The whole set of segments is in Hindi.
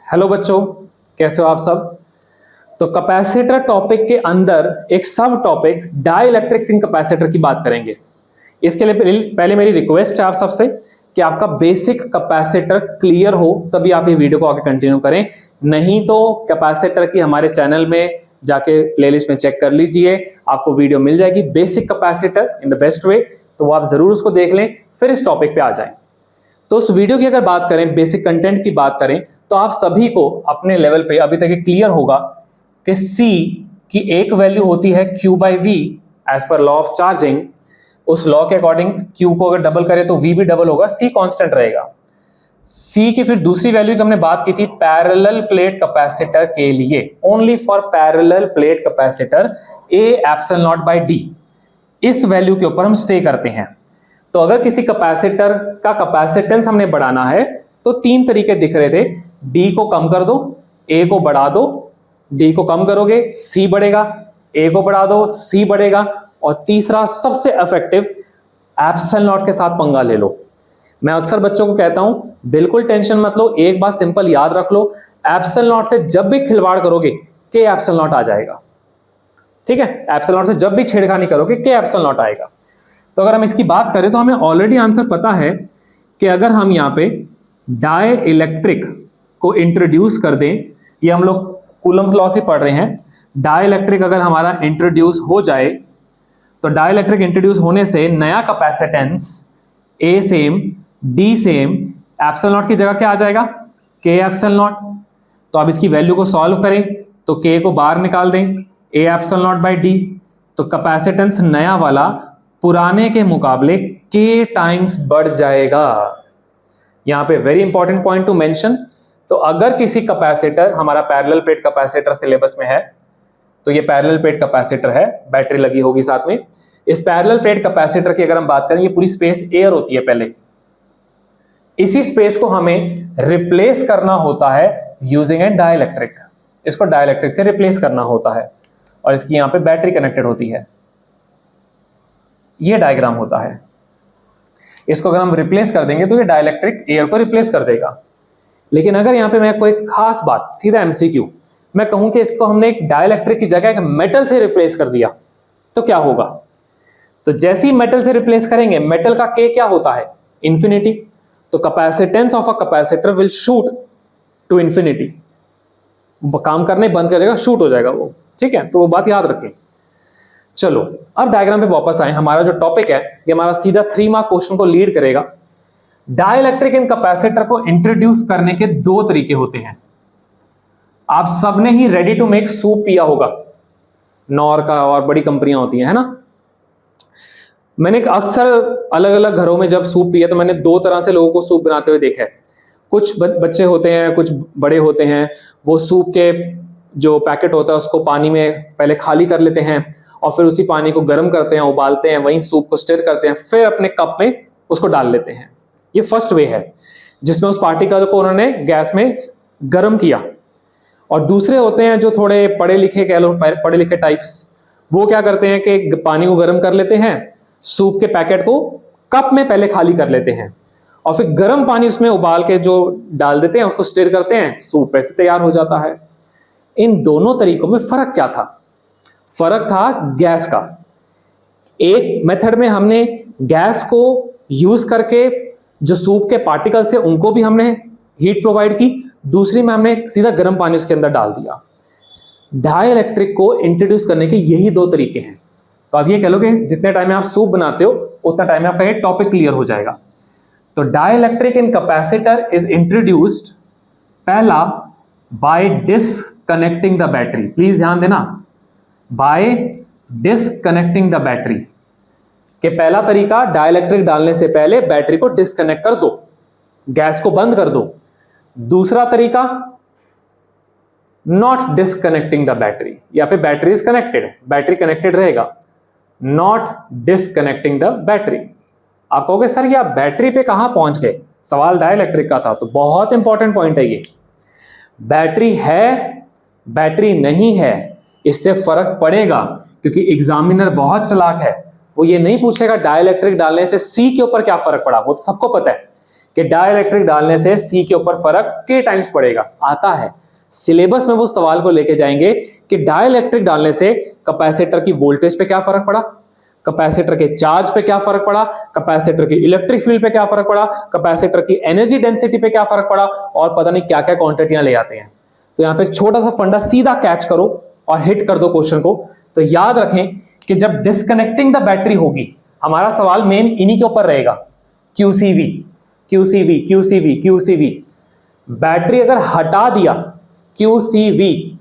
हेलो बच्चों, कैसे हो आप सब। तो कैपेसिटर टॉपिक के अंदर एक सब टॉपिक डाइलेक्ट्रिक्स इन कैपेसिटर की बात करेंगे। इसके लिए पहले मेरी रिक्वेस्ट है आप सबसे कि आपका बेसिक कैपेसिटर क्लियर हो, तभी आप ये वीडियो को आगे कंटिन्यू करें। नहीं तो कैपेसिटर की हमारे चैनल में जाके प्लेलिस्ट में चेक कर लीजिए, आपको वीडियो मिल जाएगी basic capacitor in the best way, तो वो आप जरूर उसको देख लें, फिर इस टॉपिक पे आ जाएं। तो उस वीडियो की अगर बात करें, बेसिक कंटेंट की बात करें, तो आप सभी को अपने लेवल पे अभी तक क्लियर होगा कि C की एक वैल्यू होती है Q by V as per law of charging. उस लॉ के अकॉर्डिंग Q को अगर डबल करें तो V भी डबल होगा, C कांस्टेंट रहेगा। C की फिर दूसरी वैल्यू की हमने बात की थी पैरेलल प्लेट कैपेसिटर के लिए, only for parallel plate capacitor A epsilon not by D। इस वैल्यू के ऊपर हम स्टे करते हैं। तो अगर किसी कैपेसिटर का कैपेसिटेंस हमने बढ़ाना है तो तीन तरीके दिख रहे थे। D को कम कर दो, A को बढ़ा दो, D को कम करोगे C बढ़ेगा, A को बढ़ा दो C बढ़ेगा, और तीसरा सबसे इफेक्टिव एप्सिलॉन नॉट के साथ पंगा ले लो। मैं अक्सर बच्चों को कहता हूं बिल्कुल टेंशन मत लो, एक बात सिंपल याद रख लो, एप्सिलॉन नॉट से जब भी खिलवाड़ करोगे K एप्सिलॉन नॉट आ जाएगा। ठीक है, एप्सिलॉन नॉट से जब भी छेड़खानी करोगे K एप्सिलॉन नॉट आएगा। तो अगर हम इसकी बात करें तो हमें ऑलरेडी आंसर पता है कि अगर हम यहाँ पे डाई इलेक्ट्रिक को इंट्रोड्यूस कर दें, ये हम लोग कूलम्ब लॉ से पढ़ रहे हैं, डाई इलेक्ट्रिक अगर हमारा इंट्रोड्यूस हो जाए तो डाई इलेक्ट्रिक इंट्रोड्यूस होने से नया capacitance A same D same, epsilon not की जगह क्या आ जाएगा K एप्सिलॉन नॉट। तो अब इसकी वैल्यू को सॉल्व करें तो K को बाहर निकाल दें, A epsilon not by D, तो कैपेसिटेंस नया वाला पुराने के मुकाबले K टाइम्स बढ़ जाएगा। यहां पे very important point two mention. तो अगर किसी कैपेसिटर, हमारा पैरेलल प्लेट कैपेसिटर सिलेबस में है, तो ये पैरेलल प्लेट कैपेसिटर है, बैटरी लगी होगी साथ में। इस पैरेलल प्लेट कैपेसिटर की अगर हम बात करें, ये पूरी स्पेस एयर होती है पहले, इसी स्पेस को हमें रिप्लेस करना होता है यूजिंग ए डाइलेक्ट्रिक। इसको डाइलेक्ट्रिक से रिप्लेस करना होता है और इसकी यहां पे बैटरी कनेक्टेड होती है। ये डायग्राम होता है। इसको अगर हम रिप्लेस कर देंगे तो ये डाइलेक्ट्रिक एयर को रिप्लेस कर देगा। लेकिन अगर यहां पे मैं कोई खास बात, सीधा MCQ, मैं कहूं कि इसको हमने एक डाइलेक्ट्रिक की जगह एक मेटल से रिप्लेस कर दिया तो क्या होगा। तो जैसे ही मेटल से रिप्लेस करेंगे, मेटल का K क्या होता है इंफिनिटी, तो capacitance of a capacitor will shoot to infinity, काम करने बंद कर देगा, शूट हो जाएगा वो। ठीक है, तो वो बात याद रखें। चलो अब डायग्राम पे वापस आए। हमारा जो टॉपिक है ये हमारा सीधा 3 मार्क क्वेश्चन को लीड करेगा। डाइलेक्ट्रिक इन कैपेसिटर को इंट्रोड्यूस करने के दो तरीके होते हैं। आप सबने ही रेडी टू मेक सूप पिया होगा, नॉर का और बड़ी कंपनियां होती हैं, है ना। मैंने अक्सर अलग अलग घरों में जब सूप पिया तो मैंने दो तरह से लोगों को सूप बनाते हुए देखा है। कुछ बच्चे होते हैं, कुछ बड़े होते हैं, वो सूप के जो पैकेट होता है उसको पानी में पहले खाली कर लेते हैं और फिर उसी पानी को गर्म करते हैं, उबालते हैं, वहीं सूप को स्टिर करते हैं, फिर अपने कप में उसको डाल लेते हैं। ये फर्स्ट वे है जिसमें उस पार्टिकल को उन्होंने गैस में गर्म किया। और दूसरे होते हैं जो थोड़े पढ़े लिखे, कह लो पढ़े लिखे टाइप्स, वो क्या करते हैं कि पानी को गर्म कर लेते हैं, सूप के पैकेट को कप में पहले खाली कर लेते हैं और फिर गर्म पानी उसमें उबाल के जो डाल देते हैं, उसको स्टिर करते हैं, सूप वैसे तैयार हो जाता है। इन दोनों तरीकों में फर्क क्या था? फर्क था गैस का। एक मेथड में हमने गैस को यूज करके जो सूप के पार्टिकल्स है उनको भी हमने हीट प्रोवाइड की, दूसरी में हमने सीधा गर्म पानी उसके अंदर डाल दिया। डाइलेक्ट्रिक को इंट्रोड्यूस करने के यही दो तरीके हैं। तो आप ये कह लो कि जितने टाइम में आप सूप बनाते हो उतना टाइम में आपका ये टॉपिक क्लियर हो जाएगा। तो dielectric in capacitor is introduced, पहला by disconnecting the battery. Please ध्यान देना, बाय डिसकनेक्टिंग द बैटरी के पहला तरीका, डाइलेक्ट्रिक डालने से पहले बैटरी को डिसकनेक्ट कर दो, गैस को बंद कर दो। दूसरा तरीका, नॉट डिसकनेक्टिंग द बैटरी, या फिर battery is connected, battery connected रहेगा, नॉट डिसकनेक्टिंग द बैटरी। आप कहोगे सर ये आप बैटरी पे कहां पहुंच गए, सवाल डाइलेक्ट्रिक का था। तो बहुत इंपॉर्टेंट पॉइंट है ये। बैटरी है, बैटरी नहीं है, इससे फर्क पड़ेगा, क्योंकि एग्जामिनर बहुत चालाक है, वो ये नहीं पूछेगा डाइलेक्ट्रिक डालने से C के ऊपर क्या फर्क पड़ा, वो तो सबको पता है कि डाइलेक्ट्रिक डालने से सी के ऊपर फर्क के टाइम्स पड़ेगा। आता है सिलेबस में, वो सवाल को लेके जाएंगे कि डाइलेक्ट्रिक डालने से कैपेसिटर की वोल्टेज पे क्या फर्क पड़ा, कैपेसिटर के चार्ज पे क्या फर्क पड़ा, कैपेसिटर की इलेक्ट्रिक फील्ड पे क्या फर्क पड़ा, कैपेसिटर की एनर्जी डेंसिटी पे क्या फर्क पड़ा, और पता नहीं क्या क्या क्वांटिटियां ले आते हैं। तो यहां पे एक छोटा सा फंडा सीधा कैच करो और हिट कर दो क्वेश्चन को। तो याद रखें कि जब डिस्कनेक्टिंग द बैटरी होगी, हमारा सवाल मेन इन्हीं के ऊपर रहेगा, क्यूसीवी क्यूसीवी क्यूसीवी क्यूसीवी। बैटरी अगर हटा दिया क्यूसीवी,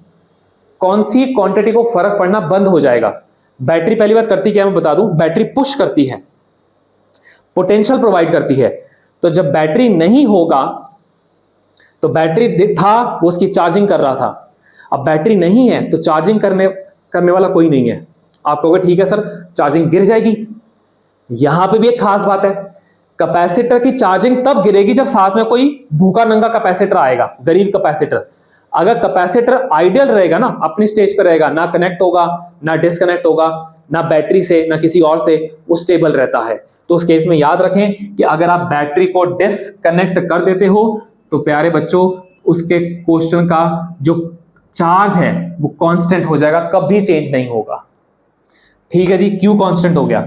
कौन सी क्वांटिटी को फर्क पड़ना बंद हो जाएगा। बैटरी पहली बात करती क्या, मैं बता दूं, बैटरी पुश करती है, पोटेंशियल प्रोवाइड करती है। तो जब बैटरी नहीं होगा, तो बैटरी था वो उसकी चार्जिंग कर रहा था, अब बैटरी नहीं है तो चार्जिंग करने वाला कोई नहीं है। आप कहोगे ठीक है सर चार्जिंग गिर जाएगी। यहां पे भी एक खास बात है, कैपेसिटर की चार्जिंग तब गिरेगी जब साथ में कोई भूखा नंगा कैपेसिटर आएगा, गरीब कैपेसिटर। अगर कैपेसिटर आइडियल रहेगा ना, अपनी स्टेज पर रहेगा, ना कनेक्ट होगा ना डिस्कनेक्ट होगा, ना बैटरी से ना किसी और से, वो स्टेबल रहता है। तो उस केस में याद रखें कि अगर आप बैटरी को डिस्कनेक्ट कर देते हो तो प्यारे बच्चों उसके क्वेश्चन का जो चार्ज है वो कांस्टेंट हो जाएगा, कभी चेंज नहीं होगा। ठीक है जी, क्यू कांस्टेंट हो गया।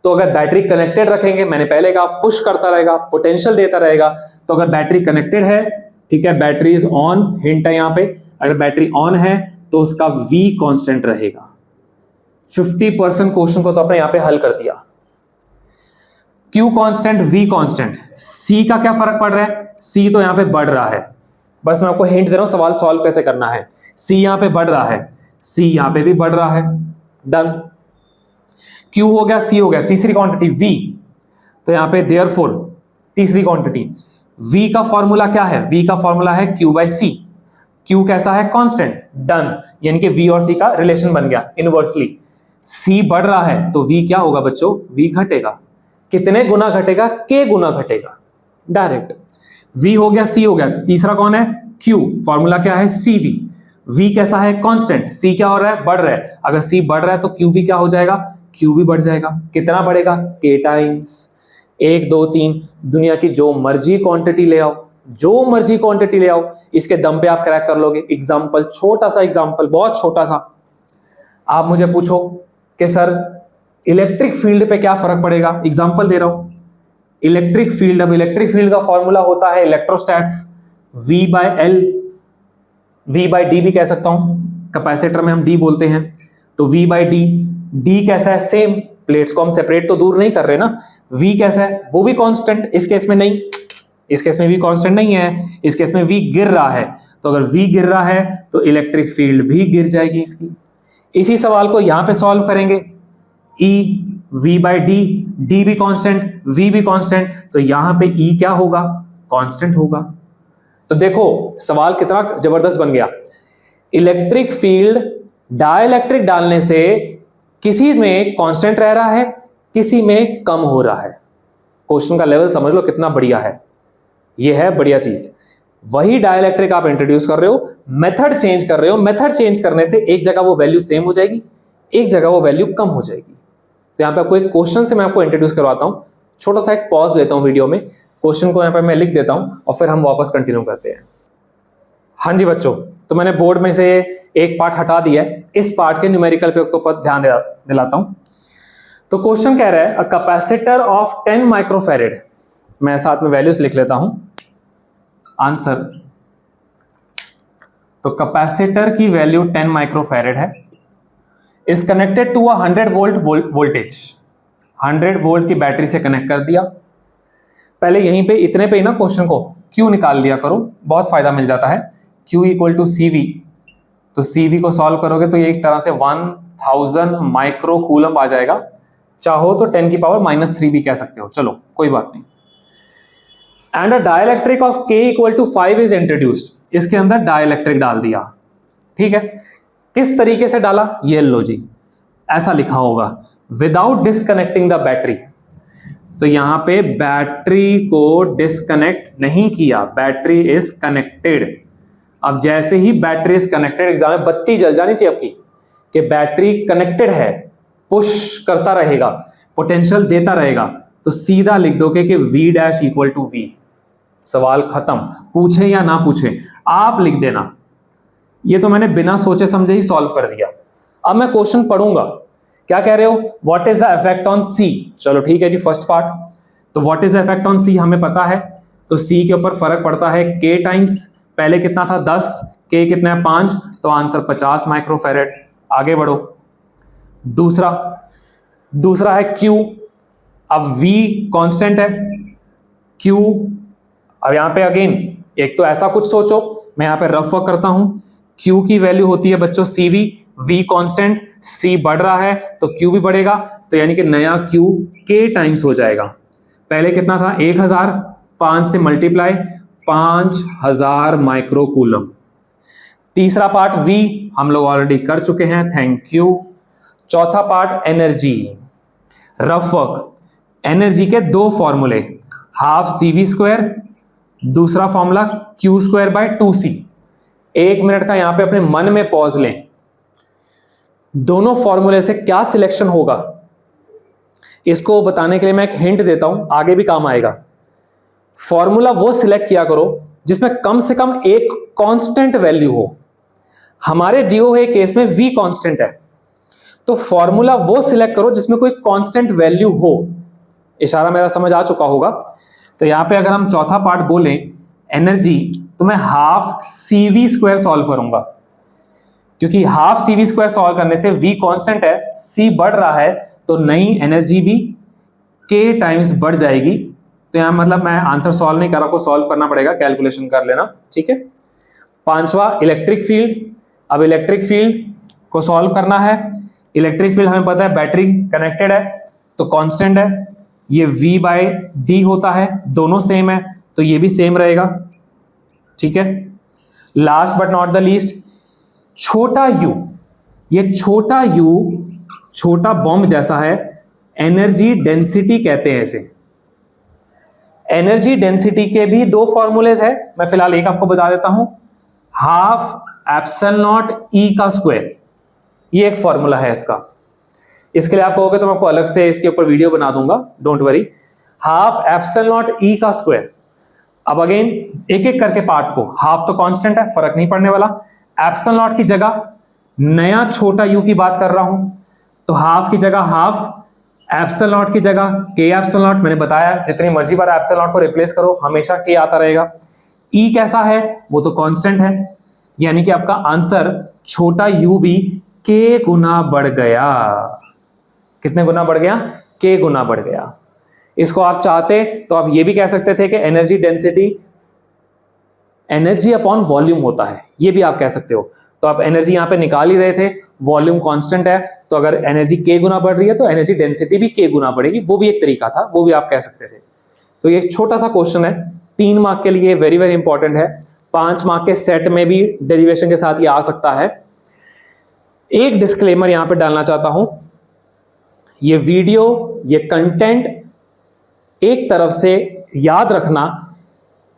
तो अगर बैटरी कनेक्टेड रखेंगे, मैंने पहले कहा पुश करता रहेगा, पोटेंशियल देता रहेगा। तो अगर बैटरी कनेक्टेड है, ठीक है, बैटरी इज ऑन, हिंट है यहां पे, अगर बैटरी ऑन है तो उसका V कांस्टेंट रहेगा। 50% क्वेश्चन को तो आपने यहां पे हल कर दिया। Q constant, V constant, C का क्या फर्क पड़ रहा है, C तो यहां पे बढ़ रहा है। बस मैं आपको हिंट दे रहा हूं सवाल सॉल्व कैसे करना है। C यहां पे बढ़ रहा है, C यहां पे भी बढ़ रहा है, डन। Q हो गया, C हो गया, तीसरी क्वांटिटी V, तो यहां पे देयरफॉर तीसरी क्वांटिटी V का फॉर्मूला क्या है, V का फॉर्मूला है Q बाई C। Q कैसा है, कांस्टेंट, डन। यानी कि V और C का रिलेशन बन गया इनवर्सली। C बढ़ रहा है तो V क्या होगा बच्चों, V घटेगा। कितने गुना घटेगा, K गुना घटेगा, डायरेक्ट। V हो गया, C हो गया, तीसरा कौन है, Q, फॉर्मूला क्या है, CV। V कैसा है, कांस्टेंट, C क्या हो रहा है, बढ़ रहा है। अगर C बढ़ रहा है तो Q भी क्या हो जाएगा, Q भी बढ़ जाएगा। कितना बढ़ेगा, K टाइम्स। 1 2 3, दुनिया की जो मर्जी क्वांटिटी ले आओ, जो मर्जी क्वांटिटी ले आओ, इसके दम पे आप क्रैक कर लोगे। एग्जांपल, छोटा सा एग्जांपल, बहुत छोटा सा। आप मुझे पूछो कि सर इलेक्ट्रिक फील्ड पे क्या फर्क पड़ेगा, एग्जांपल दे रहा हूं। इलेक्ट्रिक फील्ड, अब इलेक्ट्रिक फील्ड का फॉर्मूला होता है electrostatics, V by L, V by D भी कह सकता हूं, कैपेसिटर में हम D बोलते हैं, तो V बाय D। D कैसा है, सेम, प्लेट्स को हम सेपरेट तो दूर नहीं कर रहे ना। V कैसा है, वो भी कांस्टेंट, इस केस में नहीं, इस केस में V कांस्टेंट नहीं है, इस केस में V गिर रहा है। तो अगर V गिर रहा है तो इलेक्ट्रिक फील्ड भी गिर जाएगी इसकी। इसी सवाल को यहां पे सॉल्व करेंगे, E V by D, D भी कांस्टेंट, V भी कांस्टेंट, तो यहां पे E क्या होगा, कांस्टेंट होगा। तो देखो सवाल कितना जबरदस्त बन गया। इलेक्ट्रिक फील्ड डाइलेक्ट्रिक डालने से किसी में कांस्टेंट रह रहा है, किसी में कम हो रहा है। क्वेश्चन का लेवल समझ लो कितना बढ़िया है, यह है बढ़िया चीज। वही डाइलेक्ट्रिक आप इंट्रोड्यूस कर रहे हो, मेथड चेंज कर रहे हो, मेथड चेंज करने से एक जगह वो वैल्यू सेम हो जाएगी, एक जगह वो वैल्यू कम हो जाएगी। तो यहां पे आपको एक क्वेश्चन से मैं आपको इंट्रोड्यूस करवाता हूं। छोटा सा एक पॉज लेता हूं वीडियो में, क्वेश्चन को यहां पे मैं लिख देता हूं और फिर हम वापस कंटिन्यू करते हैं। हाँ जी बच्चों, तो मैंने बोर्ड में से एक पार्ट हटा दिया है, इस पार्ट के न्यूमेरिकल पे ऊपर ध्यान दिलाता हूं। तो क्वेश्चन कह रहा है अ कैपेसिटर ऑफ 10 माइक्रोफैरेड, मैं साथ में वैल्यूज लिख लेता हूं, आंसर। तो कैपेसिटर की वैल्यू 10 माइक्रोफैरेड है, is connected to 100 volt voltage, 100 volt की बैटरी से कनेक्ट कर दिया। पहले यहीं पे इतने पे ही ना क्वेश्चन को Q निकाल लिया करो, बहुत फायदा मिल जाता है। Q इक्वल टू CV, तो CV को सॉल्व करोगे तो ये एक तरह से 1000 माइक्रो कूलम आ जाएगा। चाहो तो 10 की पावर -3 भी कह सकते हो, चलो कोई बात नहीं। And a dielectric of K equal to 5 is introduced, इसके अंदर डाइलेक्ट्रिक डाल दिया। ठीक है, किस तरीके से डाला, ये लो जी, ऐसा लिखा होगा विदाउट डिस्कनेक्टिंग द बैटरी। तो यहां पे बैटरी को डिस्कनेक्ट नहीं किया, बैटरी इज कनेक्टेड। अब जैसे ही बैटरी इज कनेक्टेड, एग्जाम में बत्ती जल जानी चाहिए आपकी कि बैटरी कनेक्टेड है, पुश करता रहेगा, पोटेंशियल देता रहेगा, तो सीधा लिख दोगे कि V dash equal to V। सवाल खत्म, पूछे या ना पूछे आप लिख देना। ये तो मैंने बिना सोचे समझे ही सॉल्व कर दिया। अब मैं क्वेश्चन पढ़ूंगा, क्या कह रहे हो, what is the effect on C. चलो ठीक है जी, फर्स्ट पार्ट, तो what is the effect on C हमें पता है, तो सी के ऊपर फर्क पड़ता है के टाइम्स, पहले कितना था 10, के कितना है 5, तो आंसर 50 माइक्रोफेरेड। आगे बढ़ो, दूसरा है क्यू। अब V कांस्टेंट है, Q, अब यहां पे अगेन एक तो ऐसा कुछ सोचो, मैं यहां पे रफ वर्क करता हूं, Q की वैल्यू होती है बच्चों CV, V कांस्टेंट, C बढ़ रहा है तो Q भी बढ़ेगा, तो यानी कि नया Q K टाइम्स हो जाएगा। पहले कितना था 1000, 5 से मल्टीप्लाई 5000 माइक्रोकूलम। तीसरा पार्ट V हम लोग ऑलरेडी कर चुके हैं, थैंक यू। चौथा part energy, rough work. Energy के दो फॉर्मूले, हाफ CV स्क्वायर, दूसरा formula Q square by 2C। 1 minute का यहां पे अपने मन में पॉज लें, दोनों फॉर्मूले से क्या सिलेक्शन होगा इसको बताने के लिए मैं एक हिंट देता हूं, आगे भी काम आएगा। फॉर्मूला वो सिलेक्ट किया करो जिसमें कम से कम एक कांस्टेंट वैल्यू हो। हमारे दिए हुए केस में V कांस्टेंट है, तो फॉर्मूला वो सिलेक्ट करो जिसमें कोई कांस्टेंट वैल्यू हो। इशारा मेरा समझ आ चुका होगा। तो यहां पे अगर हम चौथा पार्ट बोलें एनर्जी, तो मैं हाफ CV स्क्वायर सॉल्व करूंगा, क्योंकि हाफ CV स्क्वायर सॉल्व करने से V कांस्टेंट है, C बढ़ रहा है, तो नई एनर्जी भी K टाइम्स बढ़ जाएगी। तो यहां मतलब मैं आंसर सॉल्व नहीं कर रहा, आपको सॉल्व करना पड़ेगा, कैलकुलेशन कर लेना, ठीक है। पांचवा इलेक्ट्रिक फील्ड। अब इलेक्ट्रिक फील्ड को सॉल्व करना है। इलेक्ट्रिक फील्ड हमें पता है बैटरी कनेक्टेड है तो कांस्टेंट है, ये V बाय डी होता है, दोनों सेम है तो ये भी सेम रहेगा, ठीक है। Last but not the least, छोटा u, ये छोटा u छोटा बॉम्ब जैसा है, एनर्जी डेंसिटी कहते हैं इसे। एनर्जी डेंसिटी के भी दो फॉर्मूलेज है, मैं फिलहाल एक आपको बता देता हूं, हाफ एप्सिलॉन नॉट E का स्क्वायर, ये एक फॉर्मूला है इसका। इसके लिए आप कहोगे तो मैं आपको अलग से इसके ऊपर वीडियो बना दूंगा, don't worry. Half epsilon not E का स्क्वायर। अब अगेन एक एक करके पार्ट को, हाफ तो कांस्टेंट है, फर्क नहीं पड़ने वाला, एप्सिलॉन नॉट की जगह नया छोटा u की बात कर रहा हूं, तो हाफ की जगह हाफ, एप्सिलॉन नॉट की जगह k एप्सिलॉन नॉट। मैंने बताया जितनी मर्जी बार एप्सिलॉन नॉट को रिप्लेस करो हमेशा k आता रहेगा। E कैसा है, वो तो कांस्टेंट है, यानी कि आपका आंसर छोटा u भी k गुना बढ़ गया। कितने गुना बढ़ गया, k गुना बढ़ गया। इसको आप चाहते तो आप ये भी कह सकते थे कि energy density energy upon volume होता है, ये भी आप कह सकते हो। तो आप एनर्जी यहां पे निकाल ही रहे थे, वॉल्यूम कांस्टेंट है, तो अगर एनर्जी k गुना बढ़ रही है तो एनर्जी डेंसिटी भी k गुना बढ़ेगी, वो भी एक तरीका था, वो भी आप कह सकते थे। तो ये एक छोटा सा क्वेश्चन है, 3 मार्क के लिए वेरी वेरी इंपॉर्टेंट है, 5 मार्क के सेट में भी डेरिवेशन के साथ ये आ सकता है। एक डिस्क्लेमर यहां पे डालना चाहता हूं, ये वीडियो, ये कंटेंट एक तरफ से याद रखना,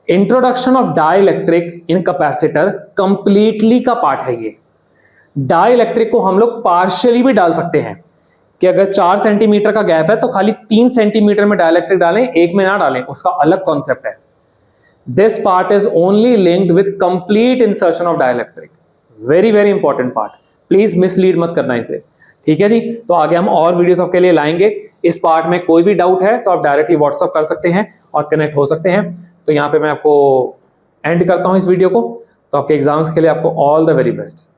introduction of dielectric in capacitor completely का पार्ट है। ये डाइलेक्ट्रिक को हम लोग पार्शियली भी डाल सकते हैं कि अगर 4 सेंटीमीटर का गैप है तो खाली 3 सेंटीमीटर में डाइलेक्ट्रिक डालें, एक में ना डालें, उसका अलग कॉन्सेप्ट है। This part is only linked with complete insertion of dielectric, very very important part, please mislead मत करना इसे, ठीक है जी। तो आगे हम और वीडियोस आपके लिए लाएंगे। इस पार्ट में कोई भी डाउट है तो आप डायरेक्टली व्हाट्सअप कर सकते हैं और कनेक्ट हो सकते हैं। तो यहाँ पे मैं आपको एंड करता हूँ इस वीडियो को। तो आपके एग्जाम्स के लिए आपको ऑल द वेरी बेस्ट।